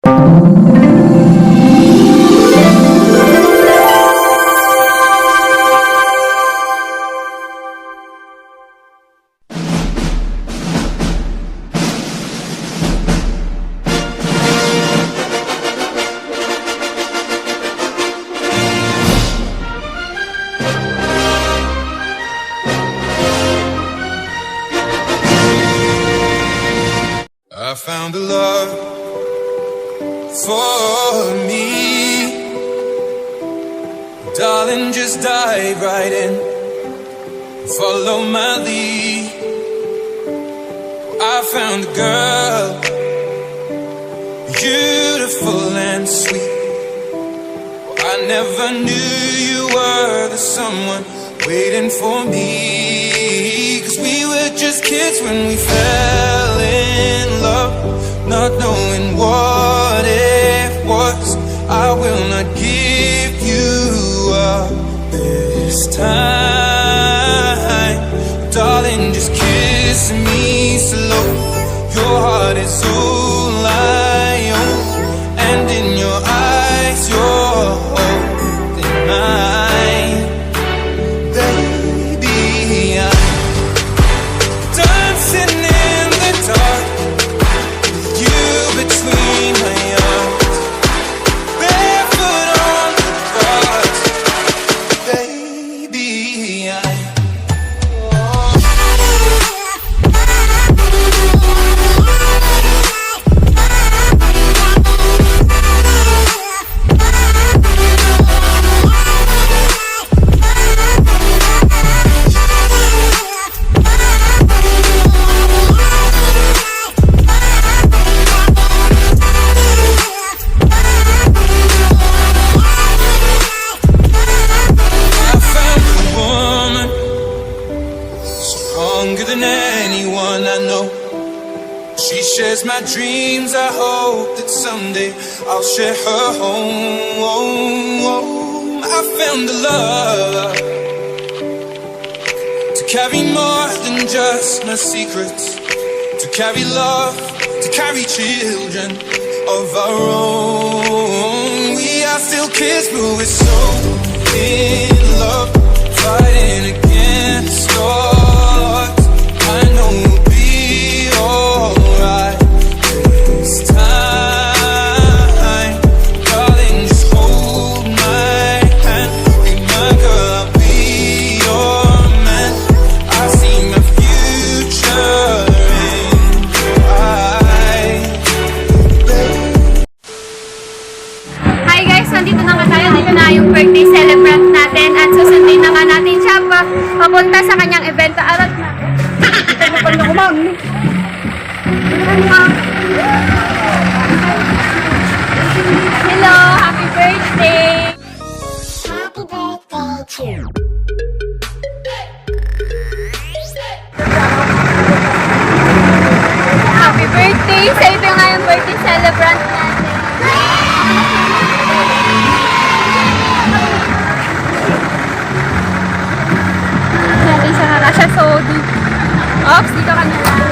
I found a love for me. Darling, just dive right in, follow my lead. I found a girl, beautiful and sweet. I never knew you were the someone waiting for me. 'Cause we were just kids when we fell in love, not knowing what it was. I will not give you up this time. Darling, just kiss me slow. Your heart is all I own, and in your eyes you're holding mine. Baby, I'm dancing in the dark, you between my arms, barefoot on the grass. Baby, stronger than anyone I know. She shares my dreams. I hope that someday I'll share her home. I found a love to carry more than just my secrets, to carry love, to carry children of our own. We are still kids, but we're so in love, fighting against odds. I know we'll be alright this time. Darling, just hold my hand. Be my girl, I'll be your man. I see my future in your eyes. Hi guys, nandito na nga tayo. Dito na yung birthday celebrant natin at susundin na nga natin siya papunta sa kanyang event. Arat na. Hello, happy birthday! Happy birthday to you. Happy birthday! Sa ito nga yung birthday celebrant natin. Natin siya nakasya. So, oops, dito ka na lang.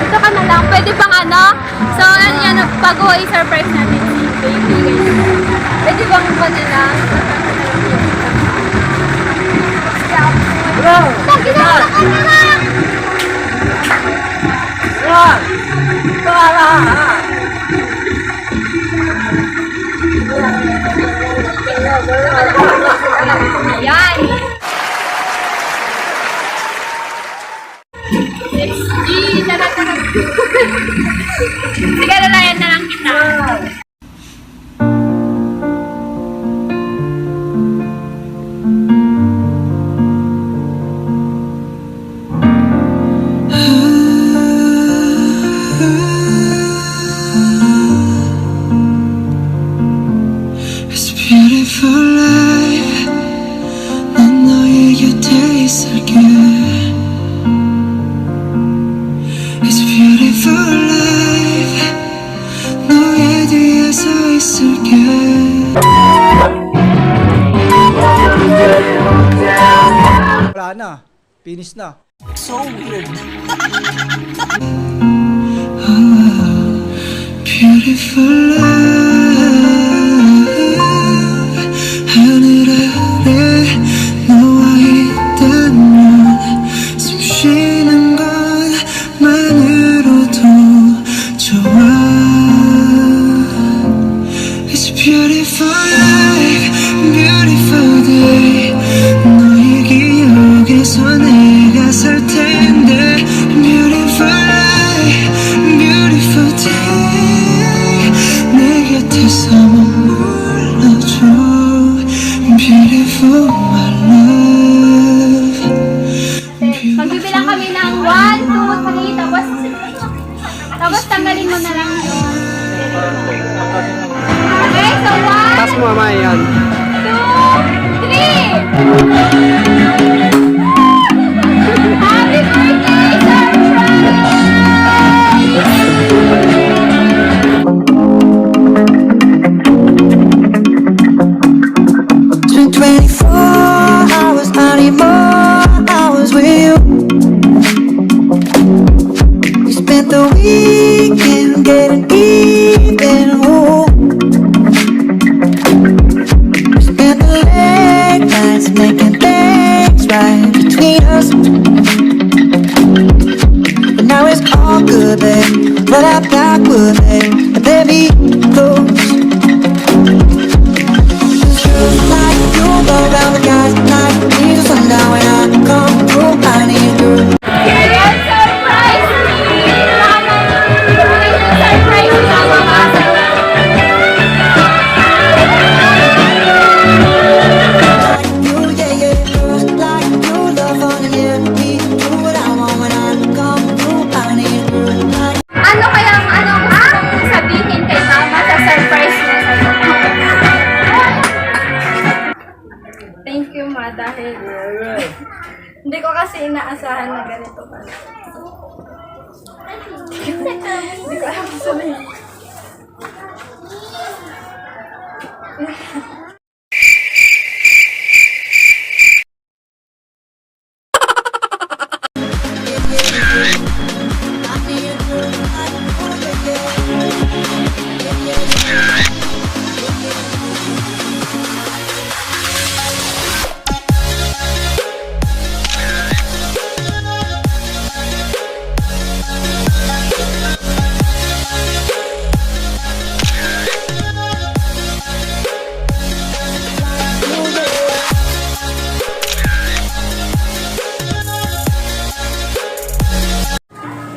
Dito ka na lang. Pwede bang ano? So, ano yan, bago i-surprise natin si baby. Pwede bang ba nila? Bro! Ginawa ka na lang! Wah! Para! Ayan! Let's see! Tara! Sige, lalayan na lang kita. It's beautiful life. 난 너의 곁에 있을게. It's beautiful life. 너의 뒤에 서 있을게. Wala na. Finish na. So weird. beautiful love. 하늘 아래 너와 있다면 숨 쉬는 것만으로도 좋아. It's a beautiful life, beautiful day. 너의 기억에서 내가 살 텐데. Beautiful life, beautiful day. 내 곁에서 머물러줘. Beautiful my love. Magbibilang kami ng 1, 2, 3, tapos tanggalin mo na lang yun. Okay, so 1, Taas mo mamaya yan. 2, 3! Happy birthday, It's been 24 hours, I need more hours with you. We spent the weekend getting even. Ooh. We spent the late nights making things right between us. But now it's all good, babe. But I got good, babe. But let me close. Just like you go around the guys night, need the sundown when I come through. I need you. Ayan, surprise me! Surprise sa mga Like you, yeah, yeah. Just like you, love on the air. Me, do what I want when I come through. I need you. Like Ano kaya ang sabihin kay mama sa surprise niya sa'yo? Thank you, ma, dahil hindi ko kasi inaasahan na ganito pa. Hindi ko alam sabihin.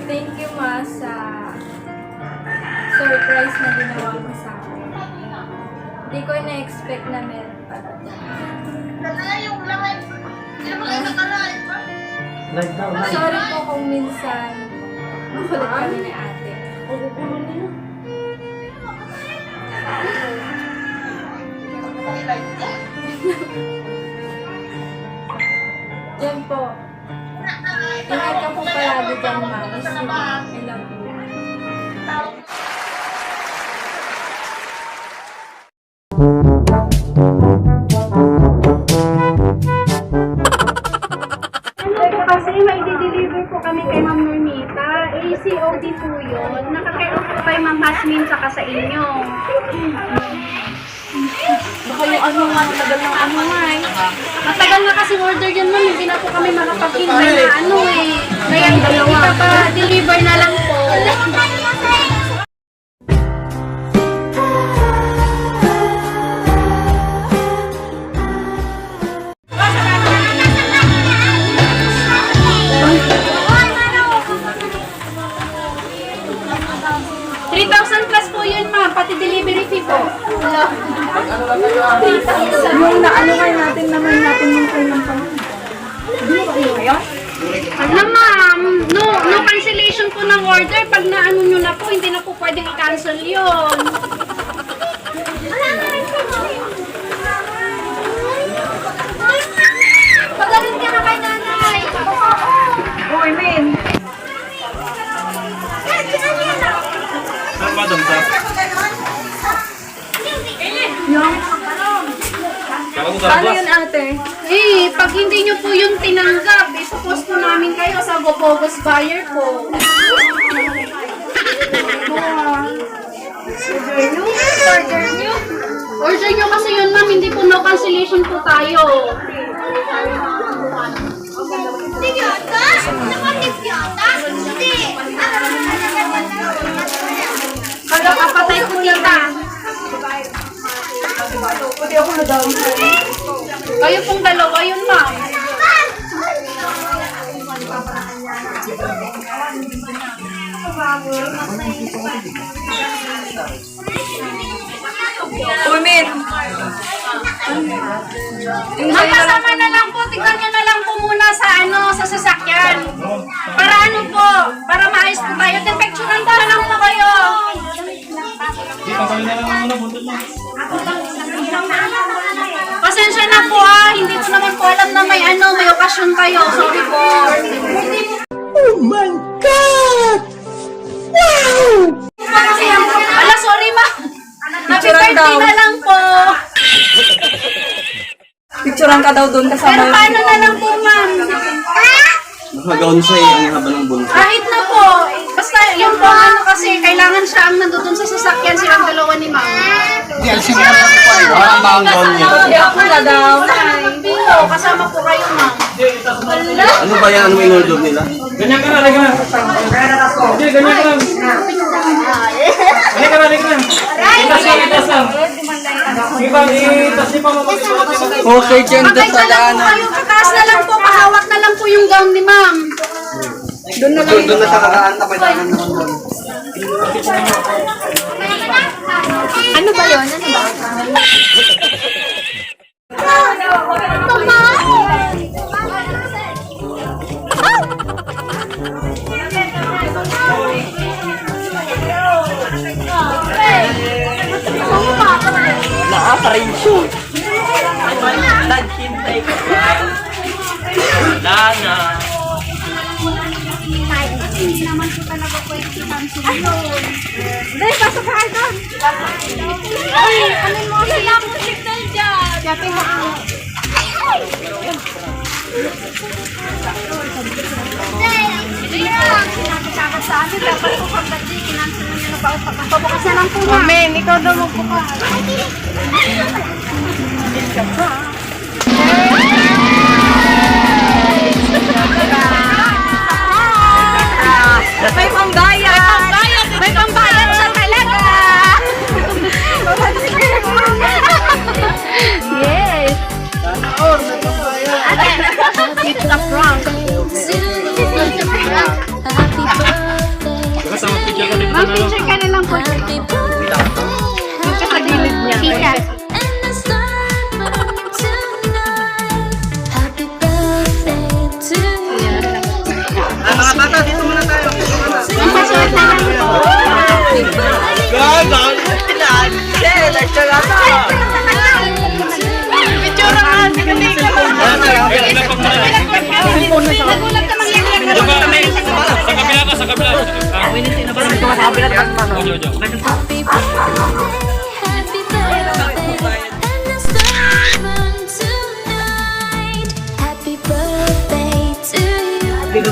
Thank you, ma, sa surprise na ginawa mo sa akin. Hindi ko na-expect na meron pala. Sorry po kung minsan makulit kami ni ate. Yan po. Ingat ka po palagi dyan, ma. Miss you, ma. I love you. Teka, kasi may deliver po kami kay Ma'am Normita. ACOD po yun. Nakakailan po kay Ma'am Hasmin saka sa inyo. Baka yung ano nga, matagal ng ano nga eh. Matagal na kasi order yun, ma'am. Hindi na po kami makapag-inbay na ano eh. Kaya hindi pa pa-deliver na lang po. +3,000 po yun, ma'am. Pati delivery fee po. Yung naano kayo natin naman natin yung kailan pa. Ano ma'am, no cancellation po ng order. Pag naano nyo na po, hindi na po pwedeng i-cancel yun. Pagaling ka na kay nanay. Uy, Min. Paano yun, ate? Eh, pag hindi nyo po yung tinanggap, ipopost po namin kayo sa Gopogos buyer po. Order nyo kasi yun, ma'am. Hindi po no cancellation po tayo. Kala kapatay ko kita. Kayo pong dalawa yun, ma'am. Magkasama na lang po, tignan nyo na lang po muna sa sasakyan. Para ano po, para maayos po tayo. Picturean na lang po kayo. Pasensya na po hindi ko naman po alam na may okasyon kayo. Sorry po. Oh my God! Wow! Ala, sorry ma. Happy birthday na lang po. Picturean ka daw doon kasama. Pero paano na lang po, ma'am? Nakagaon siya eh, ang haba ng bunso. Kahit na po. Basta yung po kasi kailangan siya ang nandun sa sasakyan silang dalawa ni ma'am. Ang banggon niya. Hindi ako na daw. Hindi po. Kasama po kayo, ma'am. Ano ba yan? Ano yung in-order nila? Ganyan ka na, ganyan ka na. Hindi, ganyan ka na. Ganyan ka na, ganyan ka na. Itas lang, itas lang. Itas niyo pa mga Okay, dyan doon Magkay sa na lang po daanan. kayo. Kataas na lang po. Pahawak na lang po yung gown ni ma'am. Doon na lang. Doon na sa kakaan, tapatangan naman doon. Ano ba yun? Ano ba? Nakaka-ratio. Naghintay ka pa. Wala na. Hindi naman po talaga pwede cancel yun. Hindi, pasok ka doon. Ay, ano mo? Wala akong signal dyan. Yapi mo ako. Hindi po. Sinabi sa akin sa amin, dapat po pag-birthday, kinansel mo nyo na ba? Pagpabukas na lang po na. Amen, ikaw daw magbukas. May pambayad! May pambayad siya talaga! Yes! It's a prank. Ma'am, picture ka na lang po. Picture sa gilid niya. Picture. Mga bata, dito muna tayo. Masuot na lang po. Picture naman. Nagulat ka mangyayari. Sa kabila ka, sa kabila. Happy birthday, and the stars burn tonight. Happy birthday to you.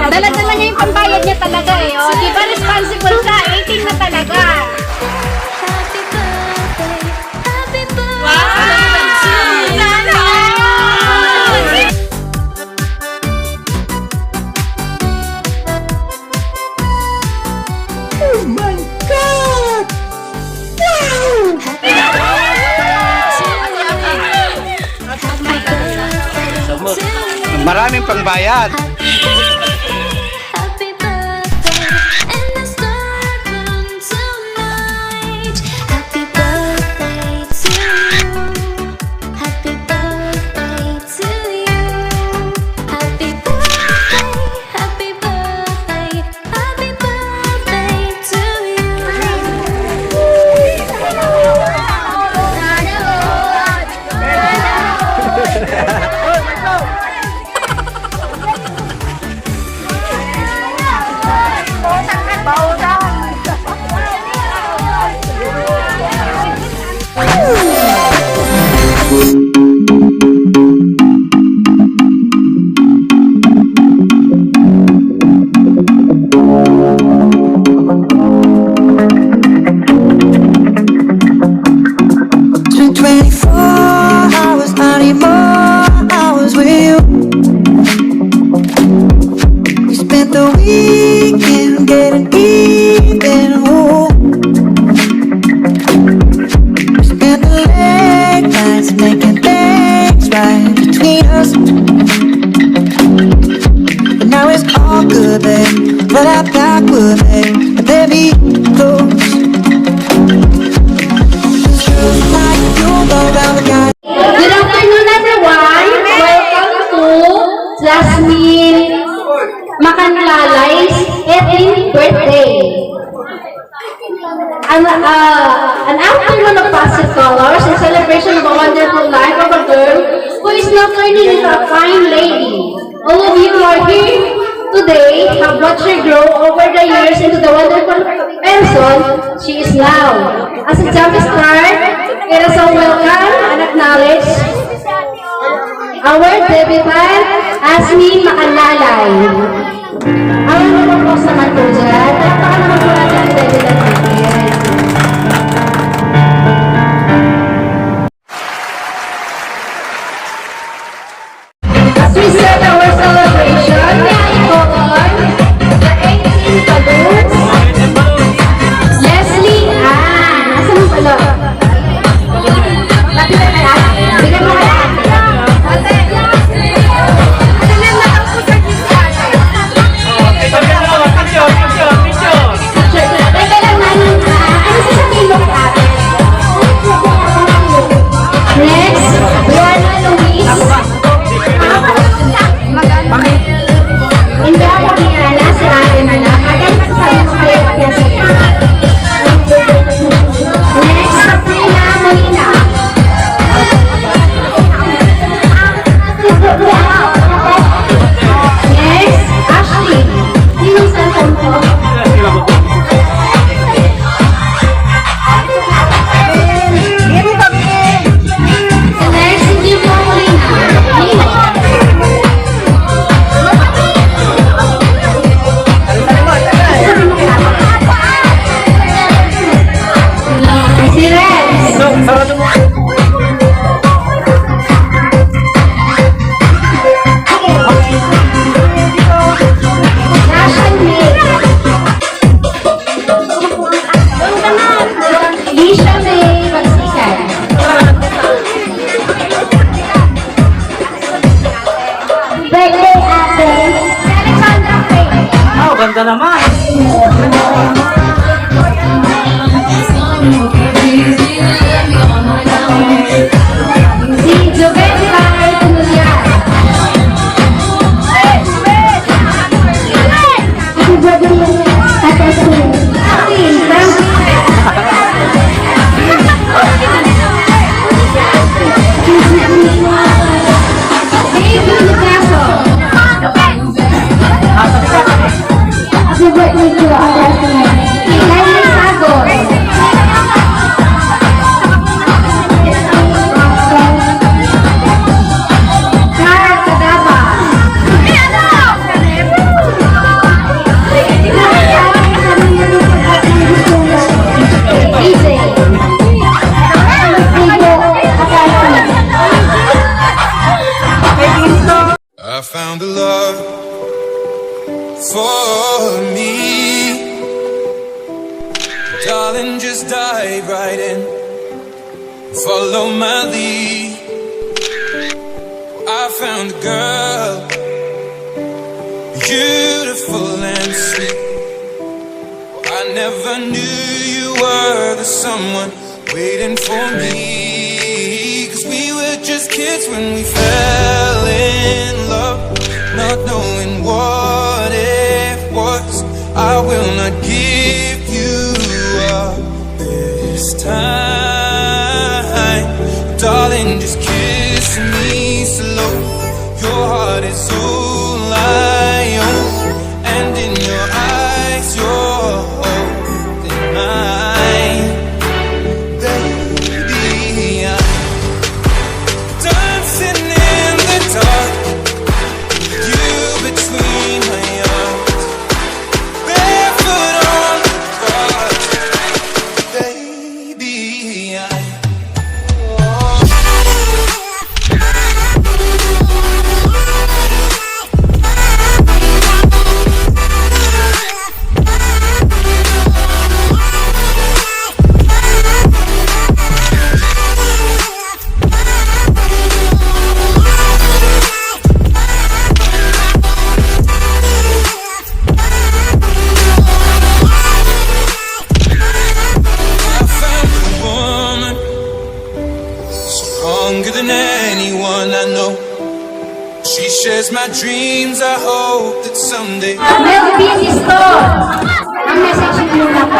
Dala-dala niya yung pambayad niya talaga eh. O, di ba responsible siya? 18 na talaga. Happy birthday, happy birthday Maraming pangbayad. Happy birthday, and the stars burn tonight. Happy birthday to you. Happy birthday to you. Happy birthday, happy birthday, happy birthday to you. an afternoon of positive colors in celebration of a wonderful life of a girl who is now turning into a fine lady. All of you who are here today have watched her grow over the years into the wonderful person she is now. As a jump start, it is a welcome and acknowledge our debutant, Asmin Makanlalay. Ang mga po naman po dyan, napaka naman po natin ang debutant natin. As we start our celebration, may I call on the 18 balloons. Leslie Ann. Asan mo pala? Bigyan mo kaya. Teka lang namin. Ano sasabihin mo ka? Next, Brianna Luis. Hindi ako Brianna, si ate na lang. Agad sasabihin mo kayo pagkasi. Next, Sabrina Molina. Next, Ashley. Sinong cellphone ko? Next, hindi po Molina. Si Renz. Nashan May. Lisha May Magsikan. Birthday ate. Alexandra Faye. Oh, ganda naman. Si Jovet Lai Tuluyan. Happy birthday, Ate Sue. Atin, David Picasso. Happy birthday to Ate Sue. Ilaine Sagos. Carl Cadaba. EJ. I found a love for me. Darling, just dive right in. Follow my lead. I found a girl, beautiful and sweet. I never knew you were the someone waiting for me. 'Cause we were just kids when we fell in love, not knowing what it was. I will not give you up this time. Darling, just kiss me slow. Your heart is all I own, and in your eyes you're holding mine. Baby, I'm dancing in the dark, you between my arms, barefoot on the grass. Baby, stronger than anyone I know. She shares my dreams. I hope that someday Mel Busy Store. Ang message niyo na po.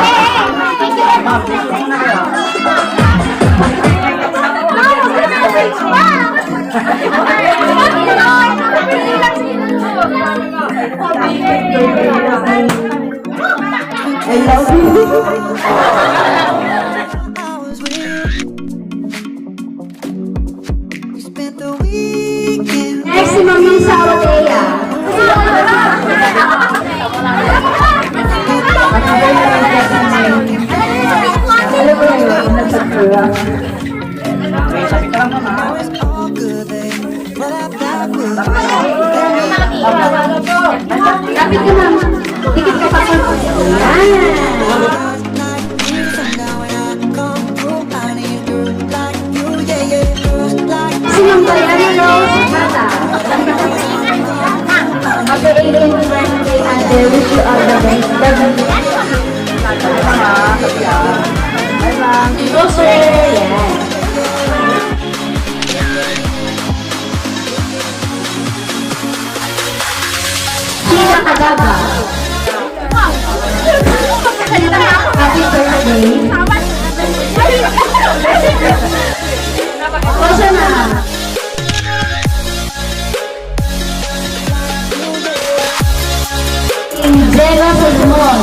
I love you. I was with you. We spent the weekend. Next si Ma'am Lisa Otea. Alam ko na yun, nagsatura. Now it's all good, babe. But I thought we Kapit ka ma'am. Dikit ka pa. Yan. Si Ma'am Diana Rose Bata. Happy 18th birthday and I wish you all the best. Ito sir. Yan. Sheila Cagaba. Happy birthday. Cosa na? Indira Pulmon.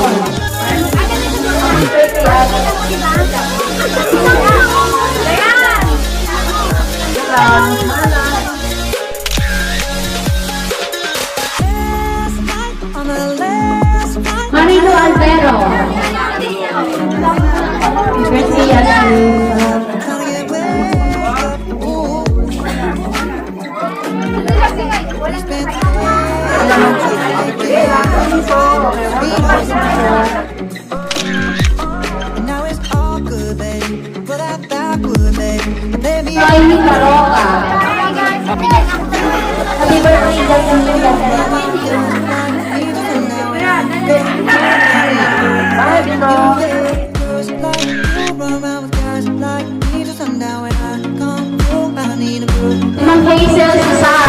Marino Alvero. Birthday Now it's all good, babe. But I thought we babe. Noemi Caroca. Happy birthday, Ma'am Hazel Cesar.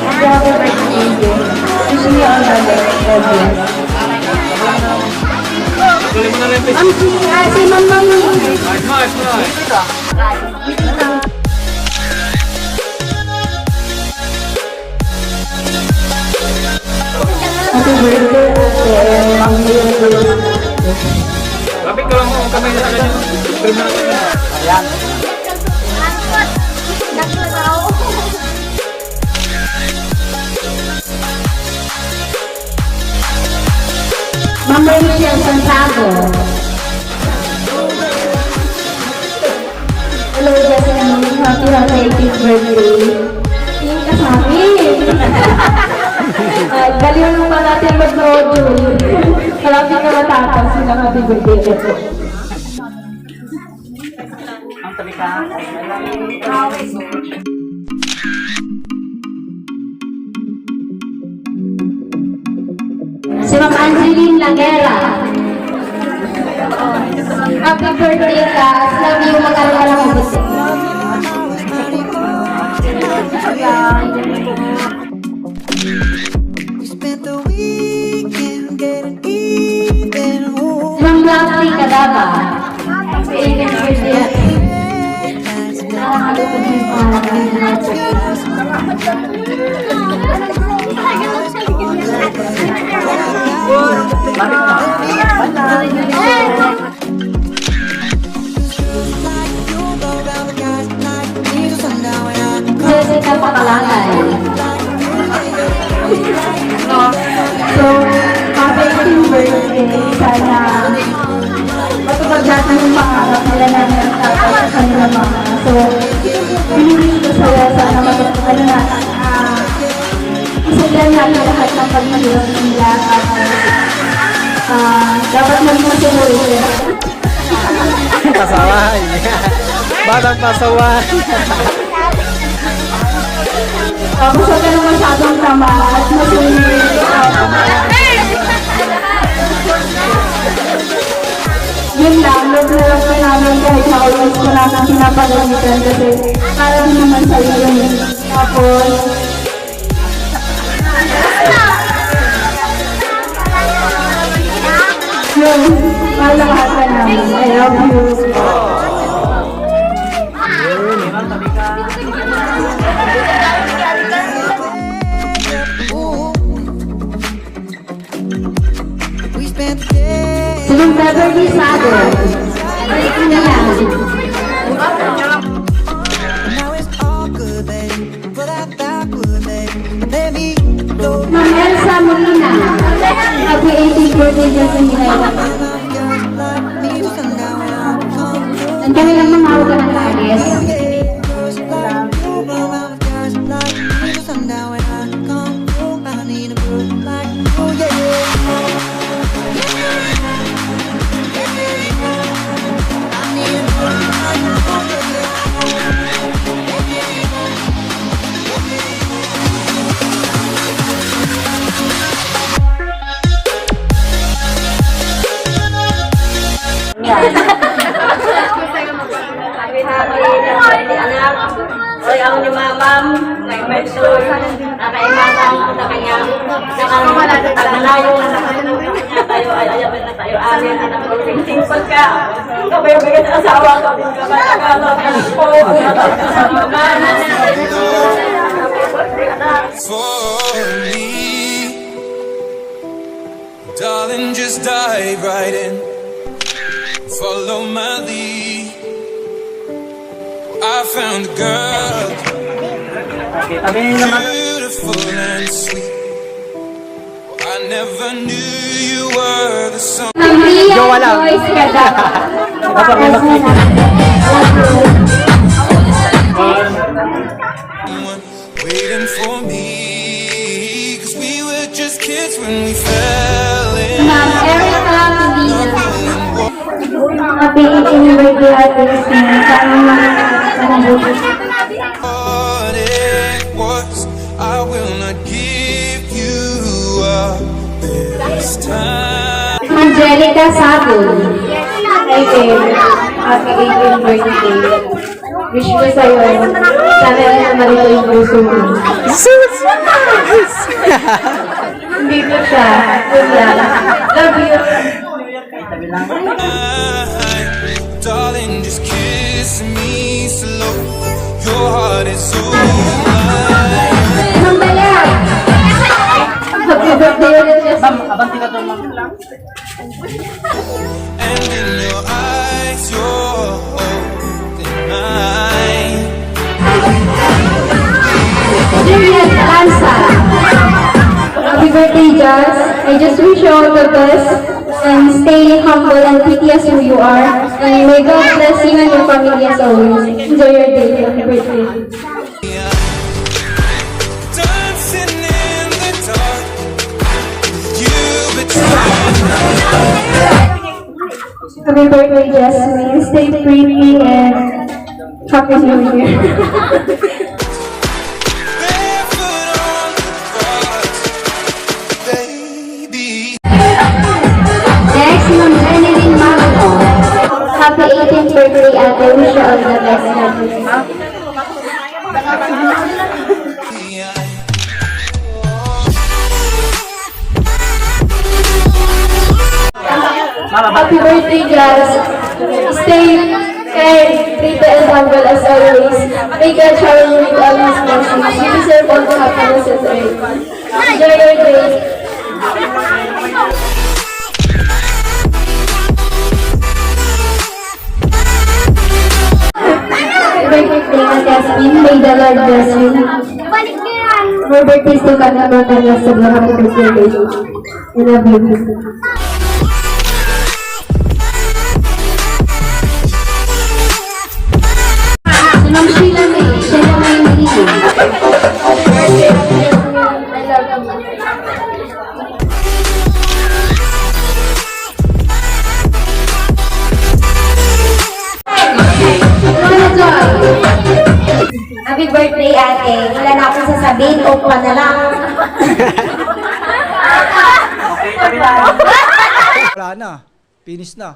Happy birthday. Wishing you all the best. God bless. Tuloy mo na rin, please. Si Ma'am Mami. Happy birthday, Ma'am Hazel. Lapit ka lang ang kamay na sa kanya. Tuloy mo na rin. Ayan. Ma'am Rachel Santiago. Hello, Jasmine. Happy 18th birthday. Tingin ka sa akin. Galing naman pa natin mag-module. Malapit ka matapos. Sila happy birthday. Ang tabi ka. Si Ma'am Angeline Langera. Happy birthday, Cas. Love you, mag-alala mo gusto. We spent the weekend getting even. Si Ma'am Blancy Cadaba. Happy birthday. Jessica Pakalangay. So, happy 18th birthday. Sana matupad natin yung pangarap nila na nagtatay sa kanila mga. So, pinili ko sa'yo sana matupad na isagyan natin lahat ng pagmahirap nila at dapat magmasuloy sila. Pasaway. Batang pasaway. Gusto ka naman masyadong tama at masuloy. Yun lang, love ka namin kahit na-always ko namin pinapagamitan kasi para din naman sa'yo yun. Tapos, you. Mahal na mahal ka namin. I love you. We spent the day. Sinong Beverly Sado. Balik mo na lang. Now it's all good, babe. But I thought good, babe. Let me go. Ma'am Elsa Molina. Happy 18th birthday dyan sa Minayla. Like me to sundown when I come through. Ang kami lang mamawag ka ng Aries. Girls like you, blow out guys like me to sundown when I come through. I need a girl like you, yeah, yeah. I need a girl like you, Oy, ako ni mamam, may soul, nakaimatang ko na kanya, nakalayo na kanya tayo, ay ayapin na tayo, amin, anak ko, ting-ting pagka, kabayo-bayo na asawa ko, din ka ba, nagalaw, anak ko, kasama ka, For me, darling, just dive right in. Follow my lead. I found a girl, beautiful and sweet. I never knew you were the someone Ma'am Ria Jowa lang. Joyce Cadapa. waiting for me. 'Cause we were just kids when we fell in. Ma'am Erica Medina. Happy 18th birthday at Christine. What it was, I will not give you up this time. Angelica Sabon. Hi, babe. Happy 18th birthday. Wish ko sa'yo, sana na malito yung puso mo. Hindi ko siya. Good luck. Love you. Darling, just kiss me slow. Your heart is so mine. Ma'am Bayag. Happy birthday ulit siya sa And in your eyes, you're holding mine. Juliet Lanza. Happy birthday, Jazz. I just wish you all the best and stay humble and pretty as who you are. And may God bless you and your family as always. Enjoy your day. Happy birthday. Dancing in the dark, you between. Happy birthday, Jasmine. Stay pretty and happy New Year. Barefoot on the bars, baby. Next, Ma'am Annalyn Magno. Happy 18th birthday, Ate. Wish you all the best. Happy birthday, Jazz. Stay kind, pretty and humble as always. May God shower you with all His blessings. You deserve all the happiness and joy. Enjoy your day. Happy birthday, Ate Jasmine. May the Lord bless you. More birthdays to come na mga kanya sa mga happy birthday, baby. I love you. Ma'am Sheila May. Sheila May Medina. I love you. Mama Joy. Happy birthday, ate. Wala na akong sasabihin. Opo na lang. Wala na. Finish na.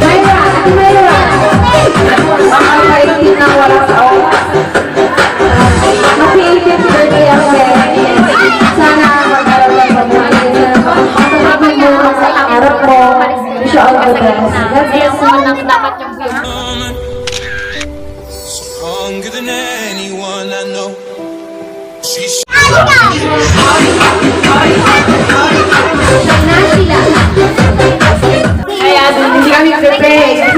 Mayra, Ate Mayra. Ang mga na walang She's Kaya hindi kami prepared.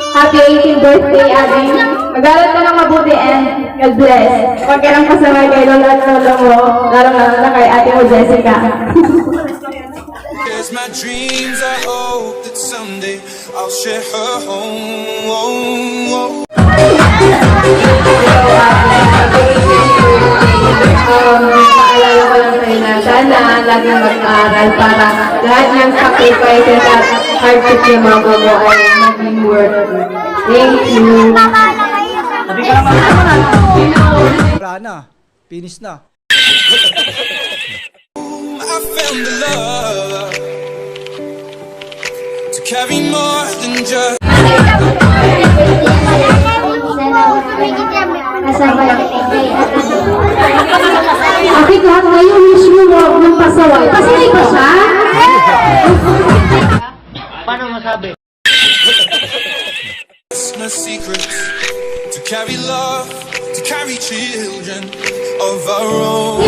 Happy 18th birthday, Abby. Mag-aral ka ng mabuti and God bless. Huwag ka lang kasama kay Lola at Lola mo, lalo na kay ate mo, Jessica. There's my dreams. I hope that someday I'll share her home. Paalala ko lang sa'yo na sana lagi mag-aaral para lahat ng sacrifices at hardship yung mga mo ay maging worth it. Thank you. Wala na. Finish na. I found the love to carry more than just. Bakit lahat ngayon mismo huwag ng pasaway? Pasaway ba siya? Paano masabi? My secrets to carry love, to carry children of our own.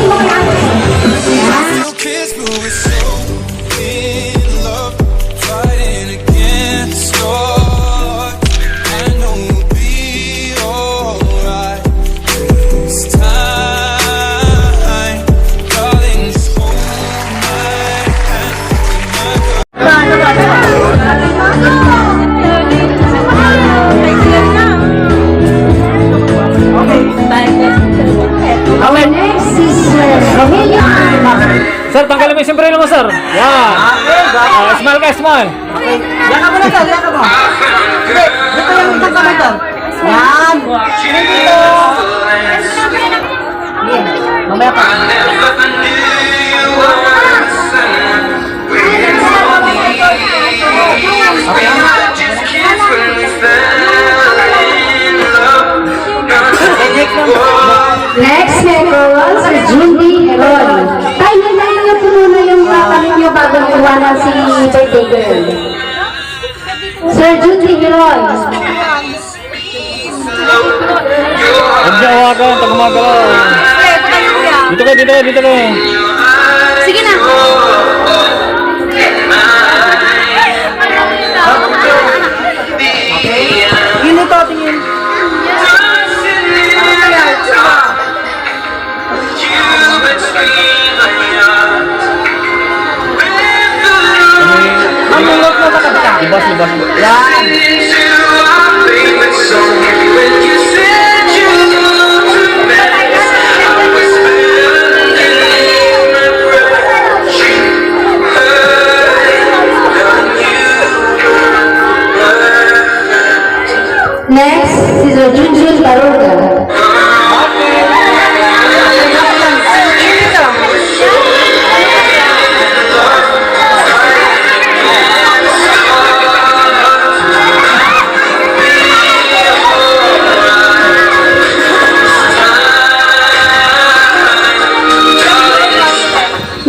Still kids, but we're so in love, fighting against odds. I know we'll be alright this time, darling. Just hold my hand, Our next is Rogelio. Sir, tanggalin mo yung sombrero mo, sir. Yan. Smile ka, smile. Yan ka muna sir, yan ka mo. Hindi, dito yung isang kamay sir. Yan. Dito. Yan, mamaya pa. Next, Nicholas, Sir Judy Heron. Tayo niyo po muna yung tatanong niyo bago iwanan si birthday girl. Sir Judy Heron. Huwag niya hawakan, pag gumagalaw. Dito ka, dito ka, dito ka. Sige na. Tingin ito, tingin. Mamulot mo ka ka. Libas, libas. Yan. Next is Sir Junjun Baruga.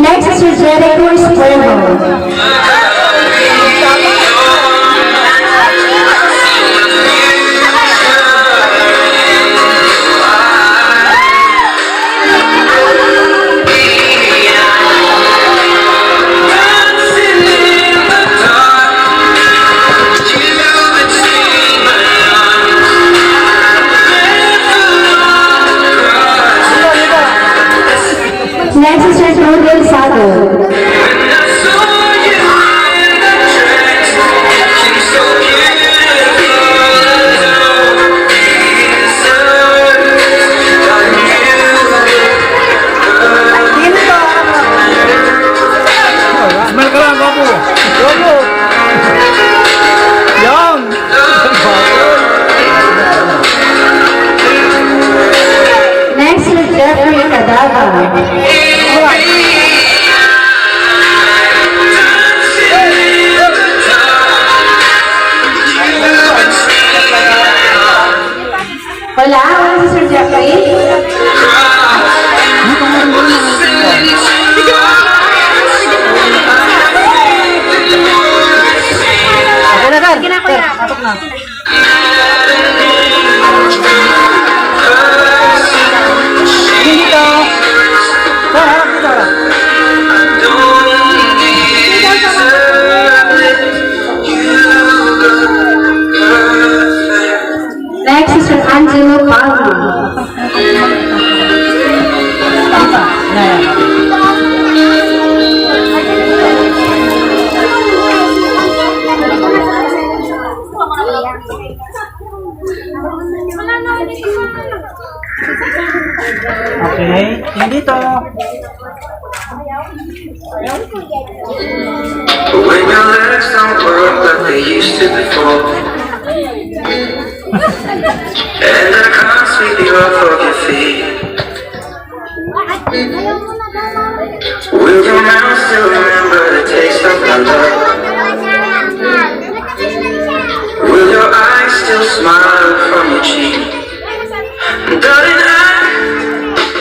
Next is Sir Jericho Espresso. Next is Sir Rodel Sado. Smile ka lang, Goku. Goku. Yan. Next is Jeffrey Cadaga. Wala, wala si Sir Jeffrey. Sige na kuya. Pasok na. Okay. Yung dito. When your legs don't work like they used to before, and I can't sweep you off of your feet, will your mouth still remember the taste of my love? Will your eyes still smile from your cheek? Darling, I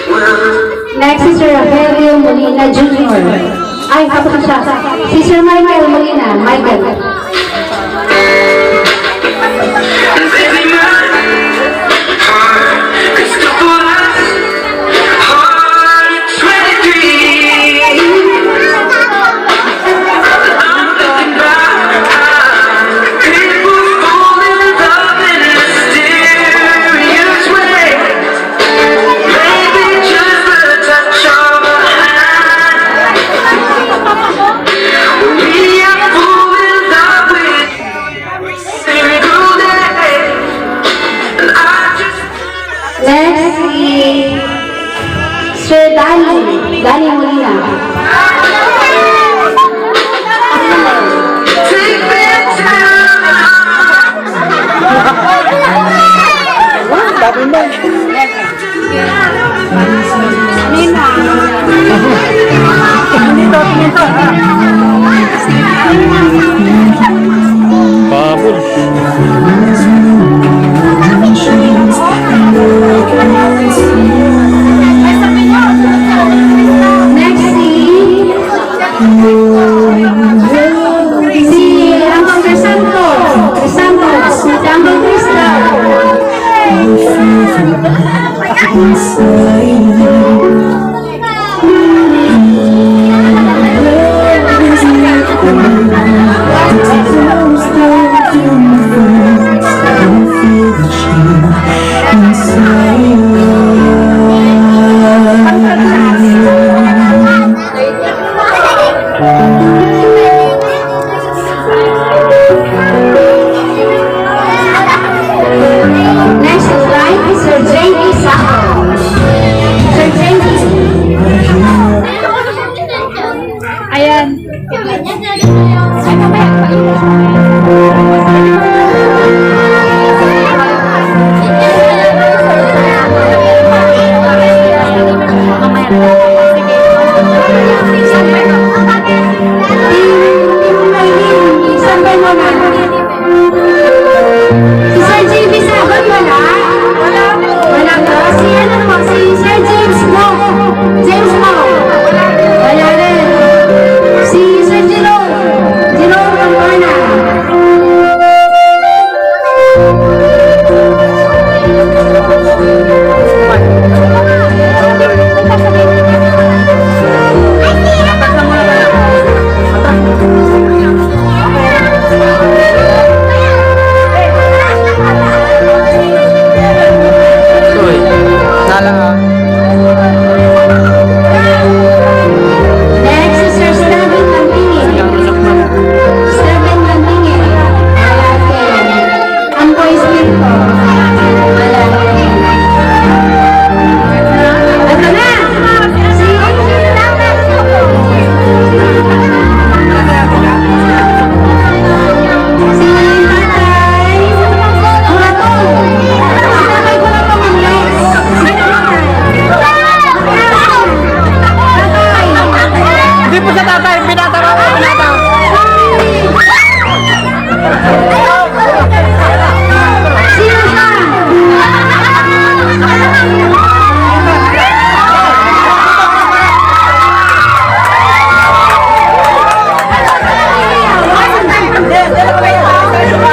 will. Next is Sir Rogelio Molina Jr. Ay, tapos na siya. Si Sir Michael Molina. Michael. Baby, my heart is still full of heart 23. I'm thinking about people fall in love in mysterious ways. Maybe just the touch of a hand. We are full in love with single day, and I just Next is Sir Danny. Danny Molina. take me Next si Uncle Crisanto. Crisanto. Si Uncle Crystal. Next in line is Sir J.D. Sacco. Sir J.D. Ayan. Ay, mamaya. Isang mo na. Si Sir J.B. Sabon wala? Wala ba? Si ano po? Si Sir James Mo. James Mo. Wala rin. Si Sir Jerome. Jerome Campana. Next is Sir Steven Mantingin. Steven Mantingin. Wala din. Amboy Spirito. Wala din. Ito na! Si Tatay Muratong. Si Tatay Muratong ang next. Hindi po sa tatay, pinataraw ko, pinataraw. Sino siya?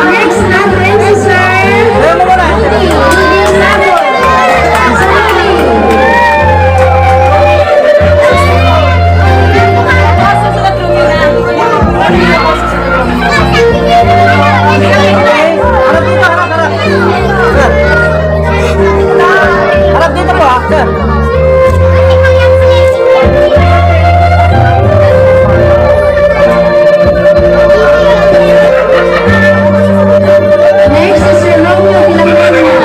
Next natin si Sir Rudy. Rudy Sabon. Sir Rudy. Harap dito po, sir. Next is Sir Romeo Villamena.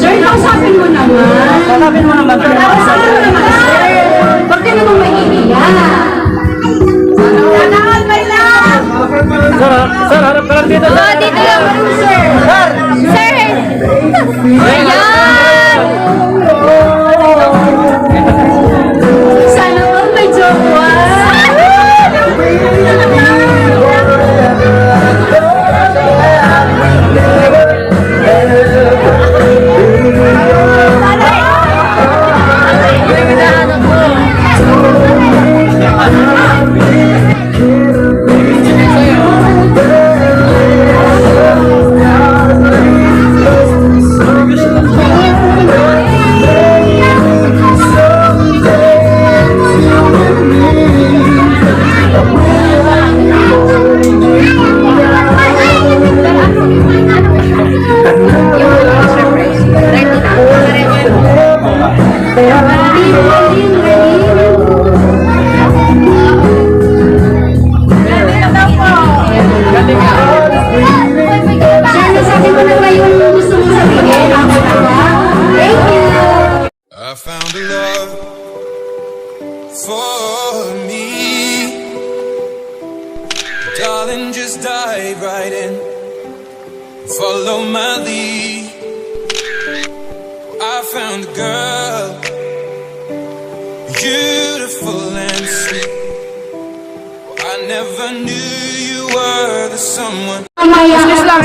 Sir, kausapin mo naman. Kausapin mo naman. Kausapin mo naman, sir. Huwag ka namang mahihiya. Sir, harap ka lang dito. Oh, dito lang, sir. Sir! Ayan! Sana all may jowa. I found a love for me. Darling, just dive right in. Follow my lead. I found a girl, beautiful and sweet. I never knew you were the someone. Excuse lang.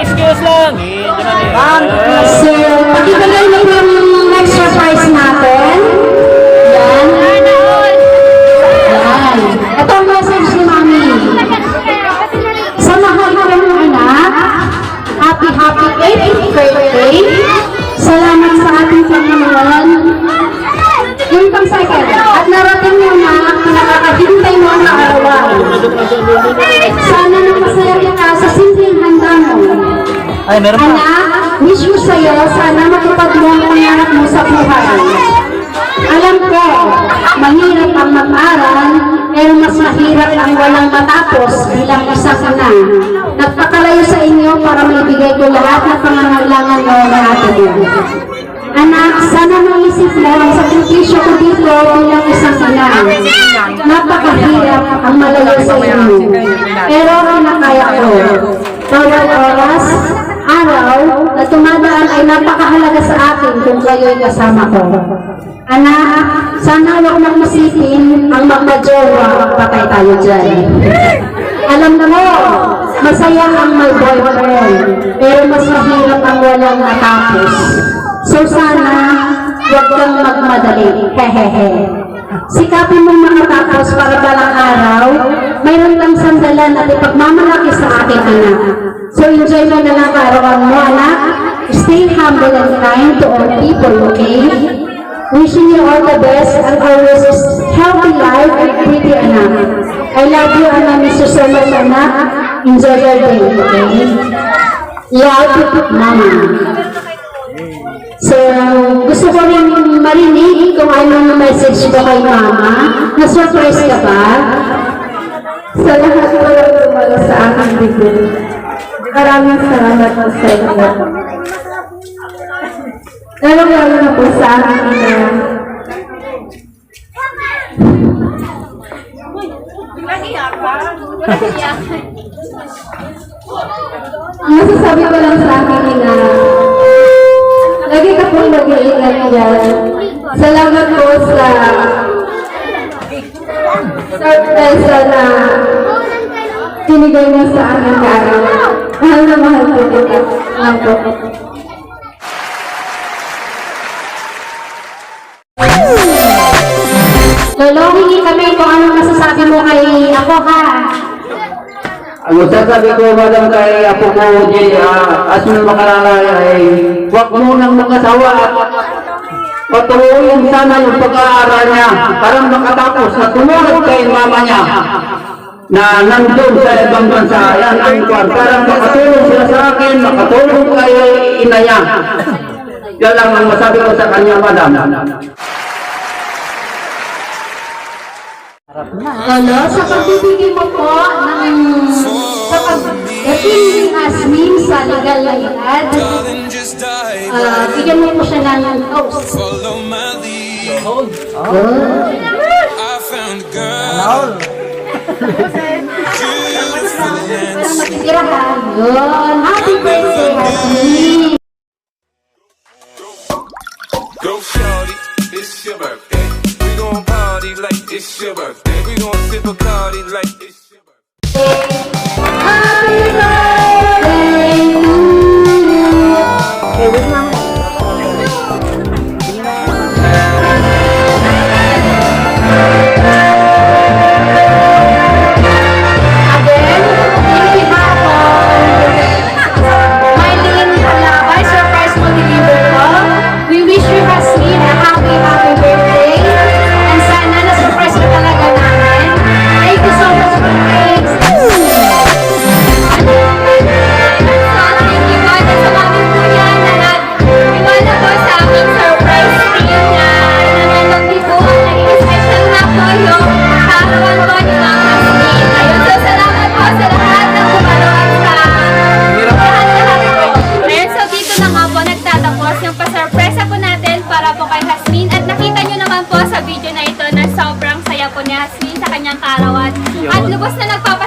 Excuse lang. So, pakibigay mo yung next surprise natin. Yan. Yan. Ito ang message ni Mami. Sa mahal ko ng anak, happy 8th birthday. Salamat sa ating Panginoon. Yung pang-second. At narating mo na nakakahintay mo ang araw. Sana nang masaya ka sa simpleng handa mo. Ay, meron pa. Anak, wish ko sa'yo, sana matupad mo ang pangarap mo sa buhay. Alam ko, mahirap ang mag-aral, pero mas mahirap ang walang matapos bilang isang ina. Nagpakalayo sa inyo para maibigay ko lahat ng pangangailangan mo na atin mo. Anak, sana maisip mo ang sakripisyo ko dito bilang isang ina. Napakahirap ang malayo sa inyo, pero kinakaya ko. Bawat oras, araw na tumadaan ay napakahalaga sa akin kung kayo'y kasama ko. Anak, sana huwag mong masipin ang magmajowa, patay tayo dyan. Alam na mo, masaya ang may boyfriend, pero mas mahirap ang walang natapos. So sana, huwag kang magmadali, hehehe. Sikapin mong makatapos para balang araw, mayroon lang sandalan at ipagmamalaki sa aking anak. So enjoy mo na lang arawan mo, anak. Stay humble and kind to all people, okay? Wishing you all the best and always healthy life and pretty anak. I love you, and I miss you so much, anak. Enjoy your day, okay? Love, Mama. So, gusto ko rin marinig kung anong message ko kay Mama. Na-surprise ka ba? Sa lahat ko lang tumalo sa aking bibig. Maraming salamat po sa inyo. Lalo-lalo na po sa aking ina. Masasabi ko lang sa aking ina, lagi ka pong mag-iingat dyan. Salamat po sa sorpresa na binigay mo sa aking araw. Mahal na mahal po kita. Mahal po. Lolo, hingi kami kung anong masasabi mo kay ako, ha? Ang masasabi ko, madam, kay Apo ko, Asmul Makalalay, ay huwag mo nang makasawa at patuloyin sana yung pag-aaral niya para makatapos na tumulog kay mama niya na nandun sa ibang bansa. Yan ang kwan. Para makatulong sila sa akin, makatulong kay ina niya. Yan lang ang masabi ko sa kanya, madam. Lolo, sa pagbibigay mo po ng Sa pagdating ni Asmin sa legal na edad, Darling, just dive right in. bigyan mo po siya ng toast. Follow my lead. I found a girl. Beautiful and sweet. Matitira ka. Yun. Happy birthday, Asmin. Go shorty, it's your birthday. We gon' party like it's your birthday. We gon' sip a party like it's your birthday. Happy birthday to you. Okay, wait lang. Again, in behalf of Mylene Halabay, surprise mo deliver ko. We wish you, Hasmin, a happy birthday. And sana na-surprise ka talaga namin. Thank you so much for this. Thank you po sa mami po yan na nag-iwala po sa aming surprise stream na nananood po. Naging special na po yung karawan po ni Ma'am Asmin. Ayun, so salamat po sa lahat ng kumanood sa lahat-lahat po. Ayun, so dito na nga po nagtatapos yung pasurpresa po natin para po kay Hasmin. At nakita nyo naman po sa video na ito na sobrang saya po ni Hasmin sa kanyang karawan. At lubos na nagpapasalamat